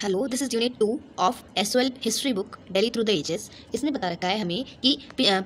Hello, this is unit 2 of SOL history book Delhi through the ages. इसमें बता रखा है हमें कि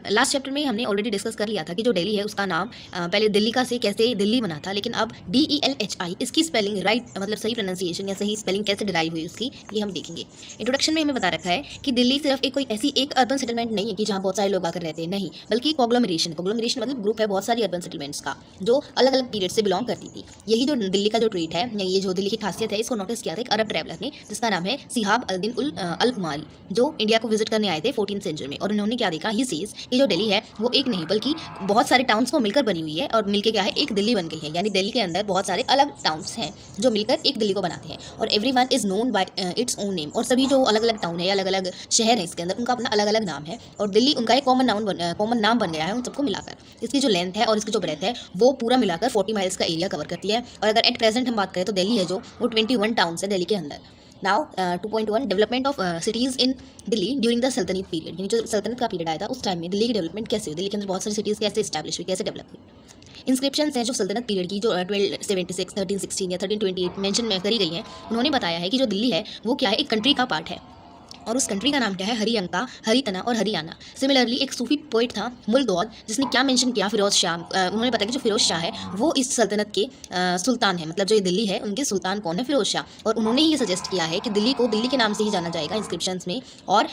लास्ट चैप्टर में हमने ऑलरेडी डिस्कस कर लिया था कि जो दिल्ली है उसका नाम पहले दिल्ली का से कैसे दिल्ली बना था, लेकिन अब DELHI इसकी स्पेलिंग राइट मतलब सही प्रोनाउंसिएशन या सही स्पेलिंग कैसे डिराइव हुई उसकी, ये हम देखेंगे। इंट्रोडक्शन में हमें बता रखा है कि दिल्ली सिर्फ एक कोई ऐसी एक अर्बन सेटलमेंट नहीं है कि जहाँ बहुत सारे लोग आकर रहते हैं, नहीं, बल्कि कॉग्लोमरेशन मतलब ग्रुप है बहुत सारी अर्बन सेटलमेंट्स का जो अलग अलग पीरियड से बिलोंग करती थी। यही जो दिल्ली का जो ट्रीट है या ये जो दिल्ली की खासियत है, इसको नोटिस किया था एक अरब ट्रैवलर ने जिसका नाम है सिहाब अल-दिन अल कुमारी, जो इंडिया को विजिट करने आए थे 14th सेंचुरी में। और उन्होंने क्या देखा, ही सेज कि जो दिल्ली है वो एक नहीं बल्कि बहुत सारे टाउन्स को मिलकर बनी हुई है और मिलकर क्या है एक दिल्ली बन गई है। यानी दिल्ली के अंदर बहुत सारे अलग टाउन्स हैं जो मिलकर एक दिल्ली को बनाते हैं और everyone is known by its own name. और सभी जो अलग अलग टाउन है, अलग अलग शहर है इसके अंदर, उनका अपना अलग अलग नाम है और दिल्ली उनका एक कॉमन नाम बन गया है उन सबको मिलाकर। इसकी जो लेंथ है और इसकी जो ब्रेथ है वो पूरा मिलाकर 40 माइल्स का एरिया कवर करती है। और अगर एट प्रेजेंट हम बात करें तो दिल्ली है जो वो 21 टाउन्स है दिल्ली के अंदर। Now 2.1 development of cities in Delhi during the सल्तनत पीरियड, यानी जो सल्तनत का पीरियड आया था उस टाइम में दिल्ली की डेवलपमेंट कैसे हुई, दिल्ली के अंदर बहुत सारी सिटीज़ कैसे इस्टेब्लिश हुई, कैसे डेवलप हुई। इंस्क्रिप्शंस हैं जो सल्तनत पीरियड की जो 1276, 1316 या 1328 मेंशन करी गई हैं। उन्होंने बताया है कि जो दिल्ली है वो क्या है एक कंट्री का पार्ट है और उस कंट्री का नाम क्या है हरियंका, हरितना और हरियाणा। सिमिलरली एक सूफी पोइट था मुल्दौद, जिसने क्या मेंशन किया फिरोज शाह, उन्होंने बताया कि जो फिरोज शाह है वो इस सल्तनत के सुल्तान है, मतलब जो ये दिल्ली है उनके सुल्तान कौन है, फिरोज शाह। और उन्होंने ही ये सजेस्ट किया है कि दिल्ली को दिल्ली के नाम से ही जाना जाएगा इंस्क्रिप्शंस में और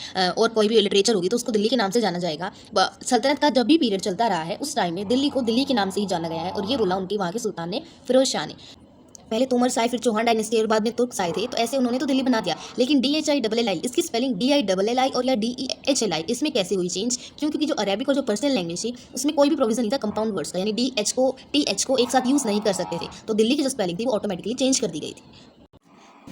कोई भी लिटरेचर होगी तो उसको दिल्ली के नाम से जाना जाएगा। सल्तनत का जब भी पीरियड चलता रहा है उस टाइम में दिल्ली को दिल्ली के नाम से ही जाना गया है और ये बोला उनके वहाँ के सुल्तान ने, फिरोज शाह ने। पहले तोमर साय, फिर चौहान डायनेस्टी और बाद में तुर्क साय थे, तो ऐसे उन्होंने तो दिल्ली बना दिया। लेकिन DHILLI इसकी स्पेलिंग DILLI और या DEHLI इसमें कैसे हुई चेंज, क्योंकि जो अरेबिक और जो पर्सनल लैंग्वेज थी उसमें कोई भी प्रोविजन नहीं था कंपाउंड वर्ड्स का, यानी TH को एक साथ यूज़ नहीं कर सकते थे, तो दिल्ली की जो स्पेलिंग थी वो ऑटोमेटिकली चेंज कर दी गई थी।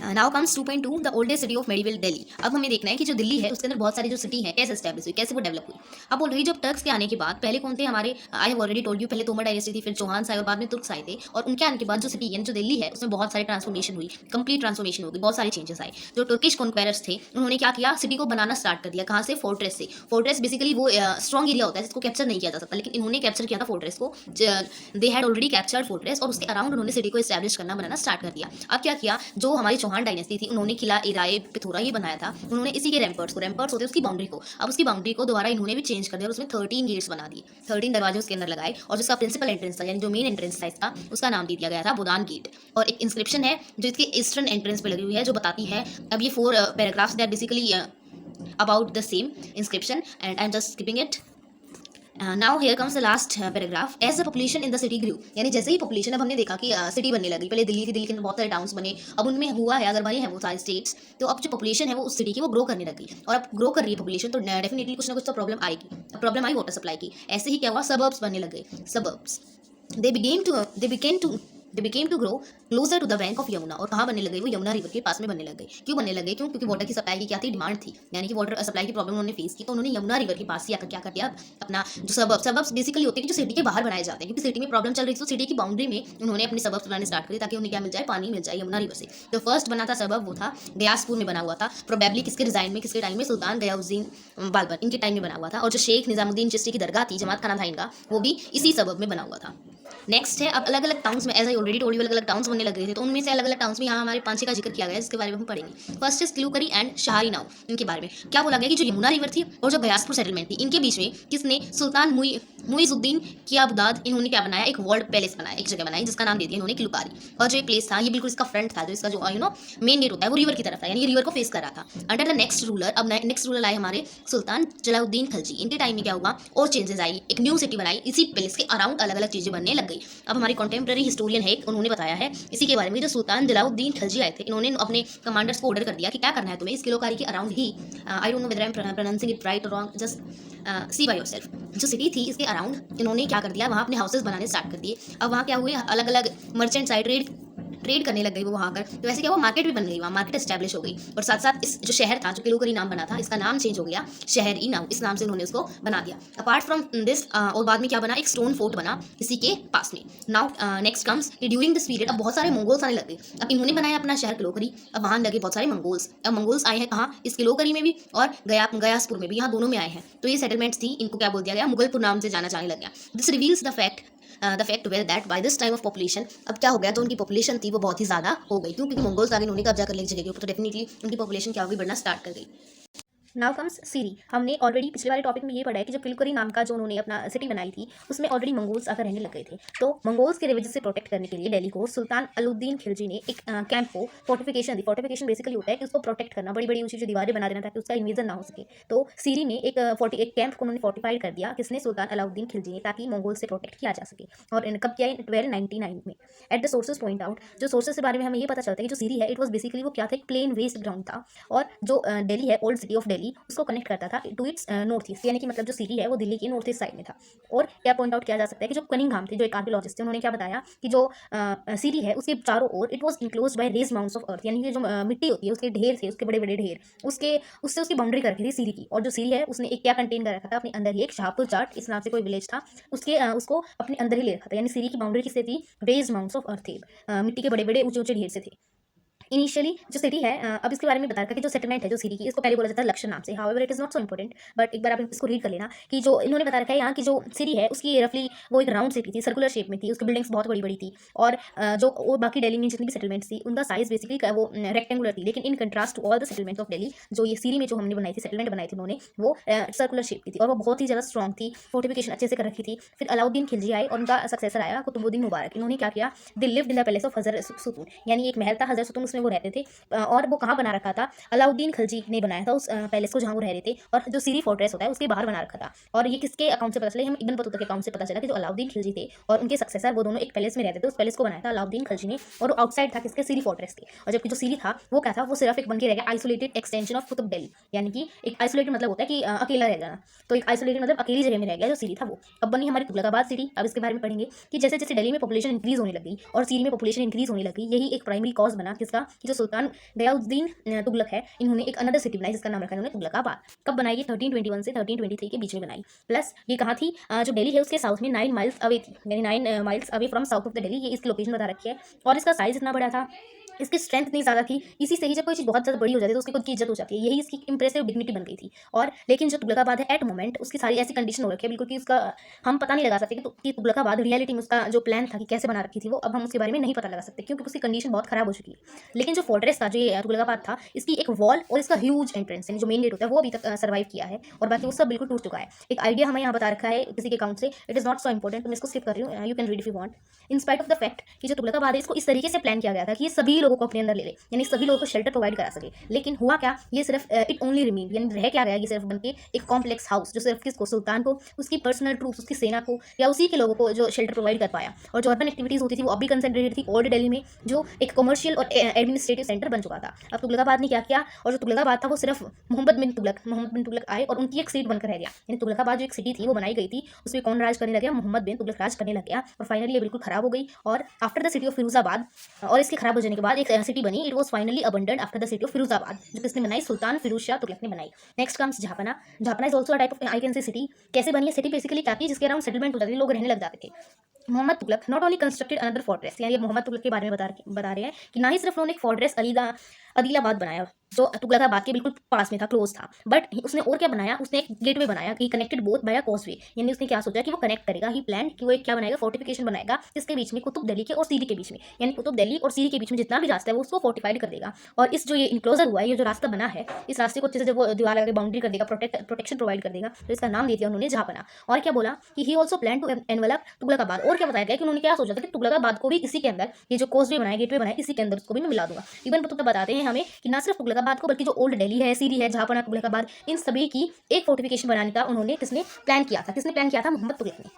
Now comes 2.2 the oldest city of medieval Delhi. अब हमें देखना है कि जो दिल्ली है उसके अंदर बहुत सारी जो सिटी है कैसे एस्टैब्लिश हुई, कैसे वो डेवलप हुई। अब बोल रही जब टर्क्स के आने के बाद पहले कौन थे हमारे, I have already told you, पहले तोमर डायनेस्टी थी, फिर चौहान साय और बाद में तुर्क साय थे। और उनके आने के बाद जो सिटी है जो दिल्ली है उसमें बहुत सारी ट्रांसफॉर्मेशन हुई, कंप्लीट ट्रांसफॉर्मेशन हो गई, बहुत सारे चेंजेस आए। जो टर्किश कॉन्क्वेरर्स थे उन्होंने क्या किया, सिटी को बनाना स्टार्ट कर दिया। कहाँ से, फोर्ट्रेस से। फोर्ट्रेस बेसिकली वो स्ट्रॉन्ग एरिया होता है जिसको कैप्चर नहीं किया जा सकता, लेकिन इन्होंने कैप्चर किया था फोर्ट्रेस को। They had already captured fortress और उसके अराउंड उन्होंने सिटी को एस्टैब्लिश करना बनाना स्टार्ट कर दिया। अब क्या किया, जो हमारी चौहान डायनेस्टी थी उन्होंने किला इराए पिथौरा ही बनाया था, उन्होंने इसी के रैम्पर्ट्स होते उसकी बाउंड्री को, अब उसकी बाउंड्री को दोबारा इन्होंने भी चेंज कर दिया और उसमें 13 गेट्स बना दिए, 13 दरवाजे उसके अंदर लगाए। और जिसका प्रिंसिपल एंट्रेंस था यानी जो मेन एंट्रेंस था इसका, उसका नाम दे दिया गया था बुदान गेट। और एक इंस्क्रिप्शन है जो इसके ईस्टर्न एंट्रेंस पे लगी हुई है जो बताती है, अब ये 4 paragraphs they are basically about the same inscription and I am just skipping it. Now here comes the last paragraph. As the population in the city grew, यानी जैसे ही पॉपुलेशन, अब हमने देखा कि सिटी बनने लगी, पहले दिल्ली थी, दिल्ली के अंदर बहुत सारे टाउन्स बने, अब उनमें हुआ है अगर बने हैं वो सारे स्टेट्स, तो अब जो पॉपुलेशन है वो उस सिटी की वो ग्रो करने लगी। और अब ग्रो कर रही है पॉपुलेशन तो डेफिनेटली कुछ ना कुछ तो प्रॉब्लम आएगी। प्रॉब्लम आई वाटर सप्लाई की। ऐसे ही क्या हुआ, सबर्ब्स बनने लग गए, suburbs. They became to grow closer to the bank of Yamuna. और कहाँ बनने लग गई, वो यमुना रिवर के पास में बनने लग गई। क्यों बनने लग गई, क्योंकि वाटर की सप्लाई की क्या थी, डिमांड थी, यानी कि वाटर सप्लाई की प्रॉब्लम उन्होंने फेस की, तो उन्होंने यमुना रिवर के पास ही आकर क्या कर दिया, अपना जो सबब्स बेसिकली होते हैं कि जो सिटी के बाहर बनाए जाते हैं, क्योंकि सिटी में प्रॉब्लम चल रही थी तो सिटी की बाउंड्री में उन्होंने अपने सबब्स बनाने स्टार्ट कर दिए ताकि उन्हें क्या मिल जाए, पानी मिल जाए यमुना रिवर से। तो फर्स्ट बना था सबब, वो था गयासपुर में बना हुआ था, प्रोबेबली किसके डिजाइन में, किसके टाइम में, सुल्तान गयाउद्दीन बालबन इनके टाइम में बना हुआ था। और जो शेख निजामुद्दीन चिश्ती की दरगाह थी, जमात खाना था इनका, वो भी इसी सबब में बना हुआ था। नेक्स्ट है, अब अलग अलग टाउन्स में, as I already told you, अलग अलग टाउन्स बनने लग गए थे, तो उनमें से अलग अलग टाउन्स में यहाँ हमारे 5 का जिक्र किया गया है जिसके बारे में हम पढ़ेंगे। First is Kilokari and Shahri Nau. इनके बारे में क्या बोला गया कि जो यमुना रिवर थी और जो गयासपुर सेटलमेंट थी, इनके बीच में किसने, सुल्तान मुइजुद्दीन कियाबुदाद, इन्होंने क्या बनाया, एक वर्ल्ड पैलेस बनाया, एक जगह बनाई जिसका नाम दे दिया इन्होंने किलुकारी। और जो ये प्लेस था ये बिल्कुल इसका फ्रंट था, जो इसका जो मेन गेट होता है वो रिवर की तरफ था, यानी रिवर को फेस कर रहा था। अंडर द नेक्स्ट रूलर, अब नेक्स्ट रूलर आए हमारे सुल्तान जलाउद्दीन खलजी। इनके टाइम में क्या हुआ, और चेंजेस आई, एक न्यू सिटी बनाई, इसी पैलेस के अराउंड अलग अलग चीजें बनने लग गई। अब हमारी कंटेम्प्रेरी हिस्टोरियन है, उन्होंने बताया है इसी के बारे में, जो सुल्तान जलाउद्दीन खलजी आए थे, इन्होंने अपने कमांडर्स को ऑर्डर कर दिया कि क्या करना है तुम्हें, इस किलोकारी के अराउंड ही, I don't know whether I am pronouncing it right और wrong, just see by yourself. जो सिटी थी इसके अराउंड इन्होंने क्या कर दिया, वहाँ अपने हाउसेस बनाने स्टार्ट कर दिए। अब वहाँ क्या हुए, अलग अलग मर्चेंट साइड ट्रेड करने लग गई वो वहाँ कर, तो ऐसे क्या हुआ, मार्केट भी बन गई, वहाँ मार्केट एस्टैब्लिश हो गई। और साथ साथ इस जो शहर था, जो किलोकरी नाम बना था, इसका नाम चेंज हो गया शहर ई नाउ, इस नाम से उन्होंने उसको बना दिया। अपार्ट फ्रॉम दिस, और बाद में क्या बना, एक स्टोन फोर्ट बना इसी के पास में। Now next comes during this period, अब बहुत सारे मंगोल्स आने लगे। अब इन्होंने बनाया अपना शहर किलोकरी, अब वहाँ लगे बहुत सारे मंगोल्स। अब मंगोल्स आए हैं कहाँ, इस किलोकरी में भी और गयासपुर में भी, यहाँ दोनों में आए हैं। तो ये सेटलमेंट्स थी, इनको क्या बोल दिया गया, मुगलपुर नाम से जाना जाने लग गया। This reveals the fact the fact where that by this time of population, अब क्या हो गया, तो उनकी पॉपुलेशन थी वो बहुत ही ज़्यादा हो गई। क्यों? क्योंकि मंगोल्स आगे उन्होंने कब्जा कर लिया जगह के ऊपर, तो डेफिनेटली उनकी पॉपुलेशन क्या होगी, बढ़ना स्टार्ट कर गई। नाउ कम्स सीरी। हमने ऑलरेडी पिछले वाले टॉपिक में ये पढ़ा है कि जो किलकरी नाम का जो उन्होंने अपना सिटी बनाई थी, उसमें ऑलरेडी मंगोल्स आकर रहने लग गए थे। तो मंगोल्स के रिवेजेस से प्रोटेक्ट करने के लिए दिल्ली को सुल्तान अलाउद्दीन खिलजी ने एक कैंप को फोर्टिफिकेशन दी। फोर्टिफिकेशन बेसिकली होता है कि उसको प्रोटेक्ट करना, बड़ी बड़ी ऊंची ऊंची दीवारें बना देना ताकि उसका इन्वेजन ना हो सके। तो सीरी ने एक कैंप को उन्होंने फोर्टिफाइड कर दिया, किसने? सुल्तान अलाउद्दीन खिलजी ने, ताकि मंगोल से प्रोटेक्ट किया जा सके। और कब किया? 1299 में। At the sources point out, जो सोर्सेज के बारे में हमें ये पता चलता है कि जो सीरी है इट वॉज बेसिकली वो क्या था, एक प्लेन वेस्ट ग्राउंड था। और जो दिल्ली है, ओल्ड सिटी ऑफ दिल्ली, उसको कनेक्ट करता था टू इट्स नॉर्थ ईस्ट, यानी कि मतलब जो सिटी है वो दिल्ली की नॉर्थ ईस्ट साइड में था। और क्या पॉइंट आउट किया जा सकता है कि जो कनिंघम थे, जो एक आर्कियोलॉजिस्ट थे, उन्होंने क्या बताया कि जो सिटी है उसके चारों ओर it was enclosed by raised mounds of earth, यानी कि जो मिट्टी होती है उसके ढेर थे, उसके बड़े बड़े ढेर, उससे उसकी बाउंड्री कर रखी थी सिटी की। और जो सिटी है उसने एक क्या कंटेन कर रखा था अपने अंदर ही, एक शाहपुर जाट इस नाम से कोई विलेज था, उसको अपने अंदर ही ले रखा था। यानी सिटी की बाउंड्री किससे थी? रेज माउंट्स ऑफ अर्थ थे, मिट्टी के बड़े बड़े ऊंचे ऊंचे ढेर से थे। इनिशियली जो सिटी है, अब इसके बारे में बता रखा कि जो सेटलमेंट है जो सिटी की, इसको पहले बोला जाता है लक्ष्य नाम से। However it is not so important, but एक बार आप इसको रीड कर लेना कि जो इन्होंने बता रखा है यहाँ की जो सिटी है उसकी रफली वो एक राउंड सिटी थी, सर्कुलर शेप में थी, उसकी बिल्डिंग्स बहुत बड़ी बड़ी थी। और जो वो बाकी दिल्ली में जितनी भी सेटलमेंट्स थी उनका साइज बेसिकली वो रेक्टेंगुलर थी। लेकिन in contrast to all the settlements of Delhi, जो ये सिटी में जो हमने बनाई थी, सेटलमेंट बनाई थी उन्होंने, वो सर्कुलर शेप की थी और वो बहुत ही ज़्यादा स्ट्रॉन्ग थी, फोर्टिफिकेशन अच्छे से कर रखी थी। फिर अलाउद्दीन खिलजी आए और उनका सक्सेसर आया कुतुबुद्दीन मुबारक। इन्होंने क्या किया? They lived in the palace of हजरत सुतून, यानी एक महल था हजरत सुतून, उसमें वो रहते थे। और वो कहाँ बना रखा था? अलाउद्दीन खिलजी ने बनाया था उस पैलेस को जहाँ वो रह रहे थे। और जो सीरी फोर्ट्रेस होता है उसके बाहर बना रखा था। और ये किसके अकाउंट से पता चला? हम इब्न बतूता के अकाउंट से पता चला कि जो अलाउद्दीन खिलजी थे और उनके सक्सेसर वो दोनों एक पैलेस में रहते थे। उस पैलेस को बनाया था अलाउद्दीन खिलजी ने, और आउटसाइड था किसके? सीरी फोर्ट्रेस के। और जबकि जो सीरी था वो क्या था? वो सिर्फ एक बन के रह गया isolated extension of Qutub Delhi, यानी कि एक आइसोलेटेड मतलब होता है कि अकेला रह जाना। तो एक आइसोलेटेड मतलब अकेली जगह में रह गया जो सीरी था वो। अब बनी हमारी तुगलकाबाद सिटी। अब इसके बारे में पढ़ेंगे कि जैसे जैसे दिल्ली में पॉपुलेशन इंक्रीज होने लगी और सीरी में पॉपुलेशन इंक्रीज होने लगी, यही एक प्राइमरी कॉज बना किसका? कि जो सुल्तान गयाउद्दीन तुगलक है, इन्होंने एक अनदर सिटी बनाई जिसका नाम रखा इन्होंने तुगलकाबाद। कब बनाई? ये 1321 से 1323 के बीच में बनाई। प्लस ये कहाँ थी? जो दिल्ली है उसके साउथ में 9 माइल्स अवे थी, यानी 9 miles away from south of the Delhi, ये इसकी लोकेशन बता रखी है। और इसका साइज इतना बड़ा था, इसकी स्ट्रेंथ इतनी ज़्यादा थी। इसी से ही जब कोई चीज़ बहुत ज़्यादा बड़ी हो जाती है तो उसकी खुद की इज्जत हो जाती है, यही इसकी इंप्रेसिव डिग्निटी बन गई थी। और लेकिन जो तुगलकाबाद है एट मोमेंट उसकी सारी ऐसी कंडीशन हो रखी है बिल्कुल कि उसका हम पता नहीं लगा सकते कि तुगलकाबाद रियलिटी में उसका जो प्लान था कि कैसे बना रखी थी वो, अब हम उसके बारे में नहीं पता लगा सकते क्योंकि उसकी कंडीशन बहुत खराब हो चुकी है। लेकिन जो फोर्ट्रेस था, जो ये तुगलकाबाद था, इसकी एक वॉल और इसका ह्यूज एंट्रेंस, यानी जो मेन गेट होता है वो अभी तक सर्वाइव किया है, और बाकी वो सब बिल्कुल टूट चुका है। एक आइडिया हमें यहाँ बता रखा है किसी के अकाउंट से, it is not so important, मैं इसको स्किप कर रही हूँ, you can read if you want. In spite of the fact कि जो तुगलकाबाद है इसको इस तरीके से प्लान किया गया था कि ये सभी लोगों को अपने अंदर ले ले, यानी सभी लोगों को शेल्टर प्रोवाइड करा सके। लेकिन हुआ क्या? ये सिर्फ इट ओनली रिमेन, यानी रह क्या गया? ये सिर्फ बनके एक कॉम्प्लेक्स हाउस जो सिर्फ किसको? सुल्तान को, उसकी पर्सनल ट्रूप्स, उसकी सेना को या उसी के लोगों को जो शेल्टर प्रोवाइड कर पाया। और जो अर्बन एक्टिविटीज़ होती थी वो अभी कंसंट्रेटेड थी ओल्ड दिल्ली में, जो एक कमर्शियल और एडमिनिस्ट्रेटिव सेंटर बन चुका था। अब तुगलकाबाद ने क्या किया? और जो तुगलकाबाद था वो सिर्फ मोहम्मद बिन तुगलक आए और उनकी एक सीट बनकर रह गया। यानी तुगलकाबाद जो एक सिटी थी वो बनाई गई थी, उसमें कौन राज करने लग गया? मोहम्मद बिन तुगलक राज करने लग गया। और फाइनली ये बिल्कुल खराब हो गई। और after the city of Firozabad, और इसके खराब हो जाने के बाद एक सिटी बनी, it was finally abandoned after the city of Firozabad, जो किसने बनाई? सुल्तान फिरोज शाह तुगलक ने बनाई। Next comes Jahanpanah. Jahanpanah is also a type of I can say city. कैसे बनी है सिटी? बेसिकली क्या थी? जिसके अराउंड सेटलमेंट हो जाती थी, लोग रहने लग जाते थे। Mohammad Tughlaq not only constructed another fortress, यानी मोहम्मद तुगलक के बारे में बता रहे हैं कि ना ही सिर्फ उन्होंने एक फोर्ट्रेस अदीलाबाद बनाया जो तुगलकाबाद के बिल्कुल पास में था, क्लोज था, बट उसने और क्या बनाया? उसने एक गेटवे बनाया कि कनेक्टेड बोथ बाय अ कॉजवे, यानी उसने क्या सोचा कि वो कनेक्ट करेगा, ही प्लान कि वो एक क्या बनाएगा? फोर्टिफिकेशन बनाएगा किसके बीच में? कुतुब दिल्ली के और सीरी के बीच में, यानी कुतुब दिल्ली और सीरी के बीच में जितना भी रास्ता है वो उसको फोर्टिफाइड कर देगा। और इस जो ये इनक्लोजर हुआ है, ये जो रास्ता बना है, इस रास्ते को अच्छे से जब वो दीवार लगा के बाउंड्री कर देगा, प्रोटेक्शन प्रोवाइड कर देगा, तो इसका नाम दे दिया उन्होंने जहापना। और क्या बोला कि he also plan to envelop Tughlaqabad. और क्या बताया गया कि उन्होंने क्या सोचा था कि तुगलकाबाद को भी इसी के अंदर, ये जो कॉजवे बनाया, गेटवे बनाया, इसी के अंदर उसको भी मैं मिला दूंगा। इब्न बतूता बताते हैं हमें कि ना सिर्फ तुगलकाबाद को बल्कि जो ओल्ड दिल्ली है, सीरी है, जहापना, तुगलकाबाद, इन सभी की एक फोर्टिफिकेशन बनाने का उन्होंने किसने प्लान किया था? किसने प्लान किया था? मोहम्मद तुगलक ने।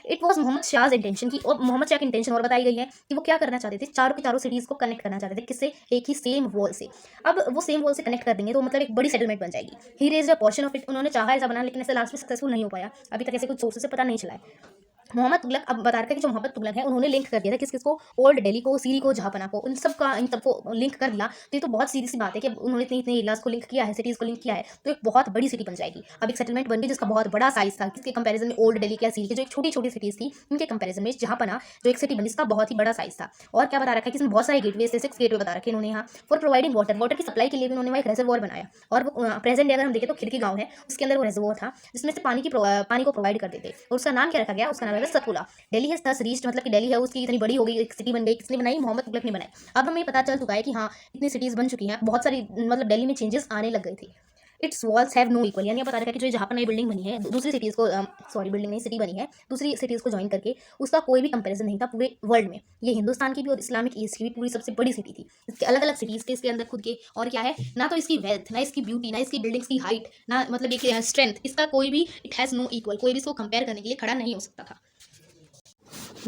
It was Mohammad Shah's intention की, और मोहम्मद शाह की इंटेंशन और बताई गई है कि वो क्या करना चाहते थे? चारों की चारों सिटीज़ को कनेक्ट करना चाहते थे, किससे? एक ही सेम वॉल से। अब वो सेम वॉल से कनेक्ट कर देंगे तो मतलब एक बड़ी सेटलमेंट बन जाएगी। He raised a portion of it, उन्होंने चाहा ऐसा बना, लेकिन ऐसे लास्ट में सक्सेसफुल नहीं हो पाया। अभी तक ऐसे कुछ सोर्सेस से पता नहीं चला है। मोहम्मद तुगलक अब बता रहे थे कि जो मोहम्मद तुगलक है उन्होंने लिंक कर दिया था किसको? ओल्ड दिल्ली को, सीरी को, जहापना को, इन सबको लिंक कर दिया। तो ये तो बहुत सीधी सी बात है कि उन्होंने इतने इतने एरियाज को लिंक किया है, सिटीज़ को लिंक किया है, तो एक बहुत बड़ी सिटी बन जाएगी। अब एक सेटलमेंट बन गई जिसका बहुत बड़ा साइज था, किसके कंपैरिजन में? ओल्ड दिल्ली के, सीरी के जो एक छोटी छोटी सिटीज़ थी उनके कंपैरिजन में जहापना जो एक सिटी बनी, इसका बहुत ही बड़ा साइज था। और क्या बता रखा है कि इसमें बहुत सारे गेटवे से 6 गेटवे बता रखे इन्होंने यहाँ। फॉर प्रोवाइडिंग वाटर की सप्लाई के लिए भी उन्होंने वहाँ एक रेजर्वोयर बनाया। और वो प्रेजेंट अगर हम देखें तो खिड़की गाँव है, उसके अंदर वो रेजर्वोयर था जिसमें से पानी को प्रोवाइड कर देते, और उसका नाम क्या रखा गया? उसका नाम है है सतपुड़ा। दिल्ली है thus reached, मतलब कि दिल्ली है उसकी इतनी बड़ी हो गई, एक सिटी बन गई। किसने बनाई? मोहम्मद तुगलक ने बनाई। अब हमें पता चल चुका है कि हाँ इतनी सिटीज़ बन चुकी हैं, बहुत सारी मतलब दिल्ली में चेंजेस आने लग गए थे। Its walls have no equal, यानी बता रखा है कि जो जहाँ पर नई बिल्डिंग बनी है दूसरी सिटीज़ को, सॉरी बिल्डिंग नहीं सिटी बनी है दूसरी सिटीज़ को ज्वाइन करके, उसका कोई भी कंपैरिजन नहीं था पूरे वर्ल्ड में। ये हिंदुस्तान की भी और इस्लामिक ईस्ट की भी पूरी सबसे बड़ी सिटी थी। इसके अलग अलग सिटीज़ के इसके अंदर खुद के, और क्या है ना तो इसकी वेल्थ, ना इसकी ब्यूटी, ना इसकी बिल्डिंग्स की हाइट, ना मतलब एक स्ट्रेंथ, इसका कोई भी इट हैज़ नो इक्वल, कोई भी इसको कंपेयर करने के लिए खड़ा नहीं हो सकता था।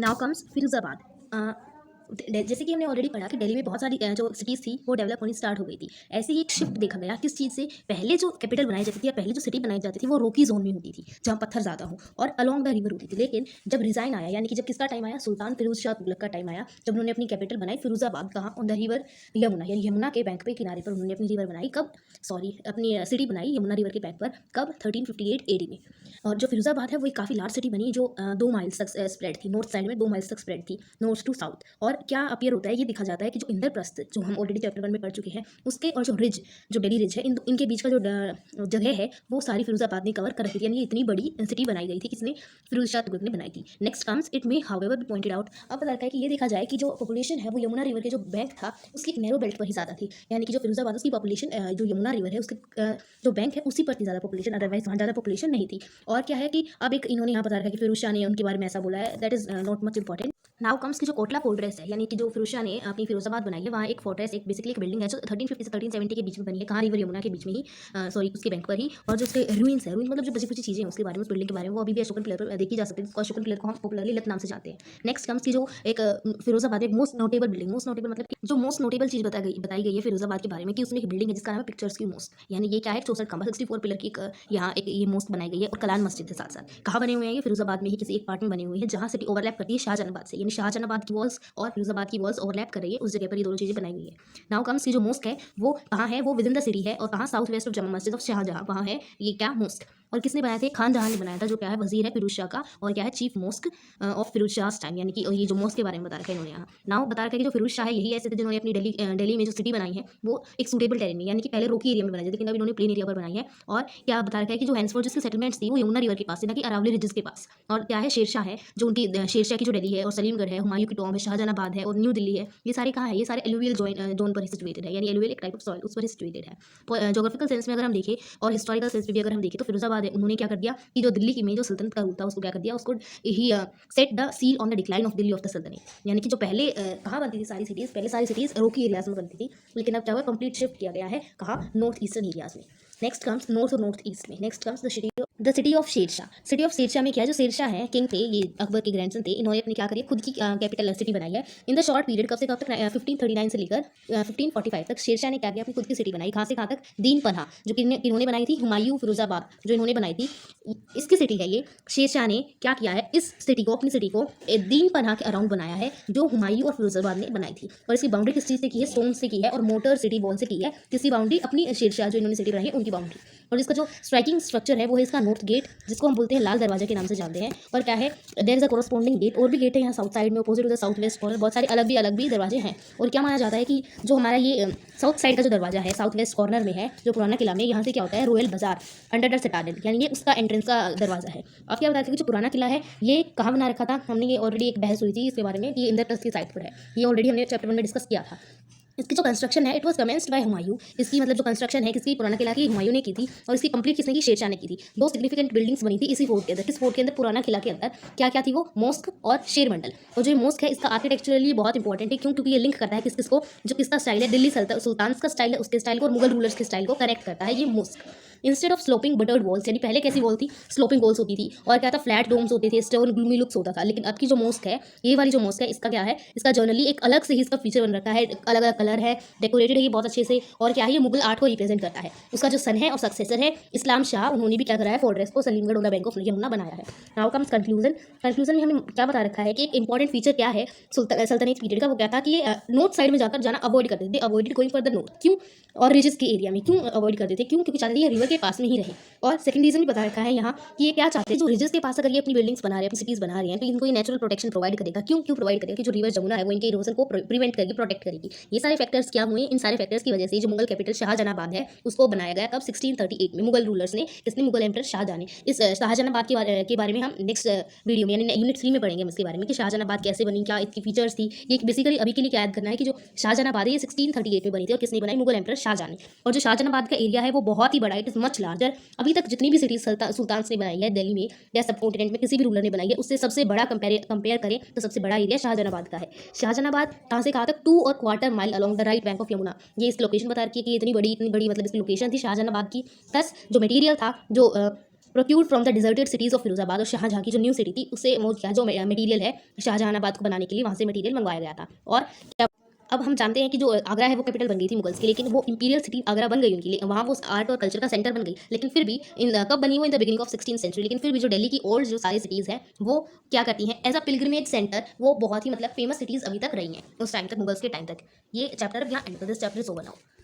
Now comes Firozabad. जैसे कि हमने ऑलरेडी पढ़ा कि दिल्ली में बहुत सारी जो सिटीज़ थी वो डेवलप होनी स्टार्ट हो गई थी। ऐसे ही एक शिफ्ट देखा गया किस चीज़ से, पहले जो कैपिटल बनाई जाती थी या पहले जो सिटी बनाई जाती थी वो रोकी जोन में होती थी जहाँ पत्थर ज़्यादा हो और अलॉन्ग द रिवर होती थी। लेकिन जब रिजाइन आया, यानी कि जब किसका टाइम आया, सुल्तान फिरोज शाह तुगलक का टाइम आया, जब उन्होंने अपनी कैपिटल बनाई फिरोजाबाद, कहाँ, ऑन द रिवर यमुना, यानी यमुना के बैंक पे किनारे पर उन्होंने अपनी रिवर बनाई। कब? सॉरी अपनी सिटी बनाई यमुना रिवर के बैंक पर। कब? 1358 AD में। और जो फिरोजाबाद है वो एक काफ़ी लार्ज सिटी बनी जो 2 माइल्स तक स्प्रेड थी, नॉर्थ साइड में 2 माइल्स तक स्प्रेड थी, नॉर्थ टू साउथ। और क्या अपीयर होता है, ये दिखा जाता है कि जो इंद्रप्रस्थ, जो हम ऑलरेडी चैप्टर 1 में पढ़ चुके हैं, उसके और जो रिज, जो दिल्ली रिज है, इनके बीच का जो जगह है वो सारी फिरोजाबाद ने कवर कर रखी थी। यानी ये इतनी बड़ी सिटी बनाई गई थी, किसने? फिरोज शाह तुगलक ने बनाई थी। Next comes it may however B pointed out. अब पता लगता है कि ये देखा जाए कि जो पॉपुलेशन है वो यमुना रिवर के जो बैंक था उसकी एक नैरो बेल्ट पर ही ज़्यादा थी। यानी कि जो फिरोजाबाद उसकी पॉपुलेशन जो यमुना रिवर है उसके जो बैंक है उसी पर थी ज़्यादा पॉपुलेशन, अदरवाइज वहाँ ज़्यादा पॉपुलेशन नहीं थी। और क्या है कि अब एक इन्होंने यहाँ बता रखा है कि फिरोज शाह ने उनके बारे में ऐसा बोला है, that is not much important. Now comes की जो कोटला फोर्ट्रेस है, यानी कि जो फिरोज शाह ने अपनी फिरोजाबाद बनाई है, वहाँ एक फोर्ट्रेस, एक बेसिकली एक बिल्डिंग है जो 1350 से 1370 के बीच में बनी है। कहाँ? रिवर यमुना के बीच में ही, सॉरी उसके बैंक पर ही। और जो उसके रूइंस है, रूइन मतलब जो बची कुछ चीज़ें हैं उसके बारे में, उस बिल्डिंग के बारे में, वो अभी भी अशोकन पिलर पर देखी जा सकती है। अशोकन पिलर को हम पॉपुलरली लत नाम से जानते हैं। नेक्स्ट कम्स की जो एक फिरोजाबाद में most notable building, most notable मतलब कि जो मोस्ट नोटेबल चीज़ बताई गई है फिरोजाबाद के बारे में कि उसमें एक बिल्डिंग है जिसका नाम है पिक्चर्स की मोस्ट। यानी ये क्या है? 64 खंबा, 64 पिलर की एक यहाँ एक ये मोस्ट बनाई गई है। और कलान मस्जिद के साथ साथ कहाँ बने हुए हैं? ये फिरोजाबाद में ही किसी एक पार्ट में बने हुए हैं जहाँ सिटी ओवरलैप करती है शाहजहानाबाद से, यानी शाहजहानाबाद की वॉल्स और फिरोजाबाद की वॉल्स ओवरलैप कर रही है, उस जगह पर ये दोनों चीज़ें बनाई हुई है। नाउ कम्स की जो मोस्क है वो कहाँ है? वो विद इन द सिटी है। और कहाँ? साउथ वेस्ट ऑफ जमा मस्जिद ऑफ शाहजहां, वहाँ है ये क्या? मोस्क। और किसने बनाया था? खान जहां ने बनाया था, जो क्या है? वजीर है फिरोज शाह का, और क्या है? Chief mosque of Firoz Shah time. यानी कि ये जो मोस्क के बारे में बता रखा है इन्होंने यहाँ। नाउ बता रखा है कि जो फिरोज शाह है यही ऐसे थे जिन्होंने अपनी दिल्ली में जो सिटी बनाई है वो एक सूटेबल टेरेन में, यानी कि पहले रोकी एरिया में बनाई थी, लेकिन अब इन्होंने प्लेन एरिया पर बनाई है। और क्या बता रखा है कि जो हैंसफोर्ड जिसकी सेटलमेंट्स थी वो यमुना रिवर के पास थी, ना कि अरावली रिजेस के पास। और क्या है? शेरशाह है, जो उनकी शेरशाह की जो दिल्ली है, और सलीमगढ़ है, हुमायूं की टॉम्ब है, शाहजहानाबाद है, और न्यू दिल्ली है। ये सारे कहाँ है? ये सारे एलुवियल जोन पर ही सिचुएटेड है, यानी एलुवियल एक टाइप ऑफ सॉइल उस पर ही सिचुएटेड है। जोग्राफिकल सेंस में अगर हम देखें और हिस्टोरिकल सेंस में भी अगर हम देखें तो फिरोजाबाद है, उन्होंने क्या कर दिया कि जो दिल्ली की में जो सल्तनत का रूल था उसको क्या कर दिया, उसको he set the seal on the decline of Delhi of the सल्तनत। यानी कि जो पहले कहाँ बनती थी सारी सिटीज़, पहले सारी सिटीज़ रोकी एरियाज में बनती थी, लेकिन अब क्या हुआ? कंप्लीट शिफ्ट किया गया है कहाँ? नॉर्थ ईस्टर्न एरियाज में। नेक्स्ट कम्स नॉर्थ और नॉर्थ ईस्ट में। Next comes the city of Sher Shah. City of Sher Shah में क्या है? जो शेरशाह है किंग थे, ये अकबर के ग्रैंडसन थे, इन्होंने अपनी क्या करी? खुद की कैपिटल सिटी बनाई है। इन द शॉर्ट पीरियड, कब से कब तक? 1539 से लेकर 1545 तक शेरशाह ने क्या किया? अपनी खुद की सिटी बनाई। कहाँ से कहाँ तक? दीन पन्हा, जो किन्होंने बनाई थी? हुमायूं फिरोजाबाद, जो इन्होंने बनाई थी, इसकी सिटी है ये। शेरशाह ने क्या किया है? इस सिटी को, अपनी सिटी को दीन पन्हा के अराउंड बनाया है, जो हुमायूं और फिरोजाबाद ने बनाई थी। और इसकी बाउंड्री किस चीज़ से की है? स्टोन से की है, और मोटर सिटी वॉल से की है। किसकी बाउंड्री? अपनी शेरशाह जो इन्होंने सिटी बनाई है उनकी बाउंड्री। और इसका जो स्ट्राइकिंग स्ट्रक्चर है वो है इसका नॉर्थ गेट, जिसको हम बोलते हैं लाल दरवाजे के नाम से जानते हैं। और क्या है? There is a corresponding gate, और भी गेट है यहाँ साउथ साइड में, opposite to the south west corner, बहुत सारे अलग भी दरवाजे हैं। और क्या माना जाता है कि जो हमारा ये साउथ साइड का जो दरवाजा है, साउथ वेस्ट कॉर्नर में है, जो पुराना किला में, यहाँ से क्या होता है? रॉयल बाजार अंडर द सिटाडेल, यानी ये उसका एंट्रेंस का दरवाजा है। अब क्या बताते हैं कि जो पुराना किला है ये कहाँ बना रखा था? हमने ये ऑलरेडी एक बहस हुई थी इसके बारे में कि ये इंद्रप्रस्थ की साइड पर है, ये ऑलरेडी हमने चैप्टर 1 में डिस्कस किया था। इसकी जो कंस्ट्रक्शन है it was commenced by Humayun. इसकी मतलब जो कंस्ट्रक्शन है किसकी? पुराना किला की हुमायूं ने की थी। और इसकी कंप्लीट किसने की? शेरशाह ने की थी। दो सिग्निफिकेंट बिल्डिंग्स बनी थी इसी फोर्ट के अंदर। किस फोर्ट के अंदर? पुराना किला के अंदर। क्या क्या थी वो? मॉस्क और शेर मंडल। और जो मॉस्क है इसका आर्किटेक्चरली बहुत इंपॉर्टेंट है, क्यों? क्योंकि ये लिंक करता है किसको? जो किसका स्टाइल है? दिल्ली सुल्तान का स्टाइल है, उसके स्टाइल को, और मुगल रूलर्स के स्टाइल को कनेक्ट करता है ये mosque. Instead of sloping battered walls, यानी पहले कैसी वॉल थी? स्लोपिंग वॉल्स होती थी, और क्या था? फ्लैट डोम्स होते थे, स्टोन ग्लूमी लुक्स होता था। लेकिन अब की जो मॉस्क है, ये वाली जो मॉस्क है, इसका क्या है? इसका जर्नली एक अलग से ही इसका फीचर बन रखा है, अलग अलग कलर है, डेकोरेटेड है ये बहुत अच्छे से। और क्या है? ये मुगल आर्ट को रिप्रेजेंट करता है। उसका जो सन है और सक्सेसर है इस्लाम शाह, उन्होंने भी क्या करा है? फोर्ट्रेस को Salimgarh on the bank of Yamuna बनाया है। Now comes conclusion. कंक्लूजन में हमें क्या बता रखा है कि एक इंपॉर्टेंट फीचर क्या है सल्तनत पीरियड का? वो क्या था कि ये नॉर्थ साइड में जाकर जाना अवॉइड करते थे, avoided going for the north. क्यों? और रिजेस के एरिया में क्यों अवॉइड करते थे? क्यों? क्योंकि चाहते थे ये रिवर के पास में ही रहे। और सेकंड रीज़न भी बता रखा है यहाँ कि ये क्या चाहते हैं, जो रिजर्स के पास अगर ये अपनी बिल्डिंग्स बना रहे हैं, अपनी सिटीज़ बना रहे हैं, तो इनको ये नेचुरल प्रोटेक्शन प्रोवाइड करेगा। क्यों प्रोवाइड करेगा कि जो रिवर जमुना है वो इनके इरोजन को प्रिवेंट करेगी, प्रोटेक्ट करेगी। ये सारे फैक्टर्स क्या हुए, इन सारे फैक्टर्स की वजह से जो मुगल कैपिटल शाहजहानाबाद है उसको बनाया गया कब, 1638 में। मुगल रूलर्स ने, किसने, मुगल एम्परर शाहजहां ने। इस शाहजहानाबाद के बारे में हम नेक्स्ट वीडियो में यानी यूनिट 3 में पढ़ेंगे हम इसके बारे में कि शाहजहानाबाद कैसे बनी, क्या इसकी फीचर्स थी। ये बेसिकली अभी के लिए क्या याद करना है कि जो शाहजहानाबाद है ये 1638 में बनी थी और किसने बनाई, मुगल एम्परर शाहजहां ने। और जो शाहजहानाबाद का एरिया है वो बहुत ही बड़ा, इट इज़ मच लार्जर। अभी तक जितनी भी सिटीज सुल्तान ने बनाई है दिल्ली में या सब कॉन्टिनेंट में किसी भी रूलर ने बनाई है उससे सबसे बड़ा कंपेयर करें तो सबसे बड़ा एरिया शाहजहानाबाद का है। शाहजहानाबाद कहाँ से कहाँ तक 2.25 mile along the right bank of Yamuna. ये इसकी लोकेशन बता रखी है कि इतनी बड़ी मतलब इसकी लोकेशन थी शाहजहानाबाद की। प्लस जो मटेरियल था जो procured from the deserted cities of Firozabad और शाहजहां की जो न्यू सिटी थी उससे वो क्या जो मटेरियल है शाहजहानाबाद को बनाने के लिए वहाँ से मटेरियल मंगवाया गया था। और अब हम जानते हैं कि जो आगरा है वो कैपिटल बन गई थी मुगल्स की, लेकिन वो इंपीरियल सिटी आगरा बन गई उनके लिए, वहाँ वो आर्ट और कल्चर का सेंटर बन गई। लेकिन फिर भी कब बनी वो, in the beginning of 16th century. लेकिन फिर भी जो दिल्ली की ओल्ड जो सारी सिटीज़ हैं वो क्या करती हैं, एज अ पिलग्रिमेज सेंटर वो बहुत ही मतलब फेमस सिटीज़ अभी तक रही हैं उस टाइम तक, मुगल्स के टाइम तक। ये चैप्टर अब यहाँ एंड कर, this chapter is over now.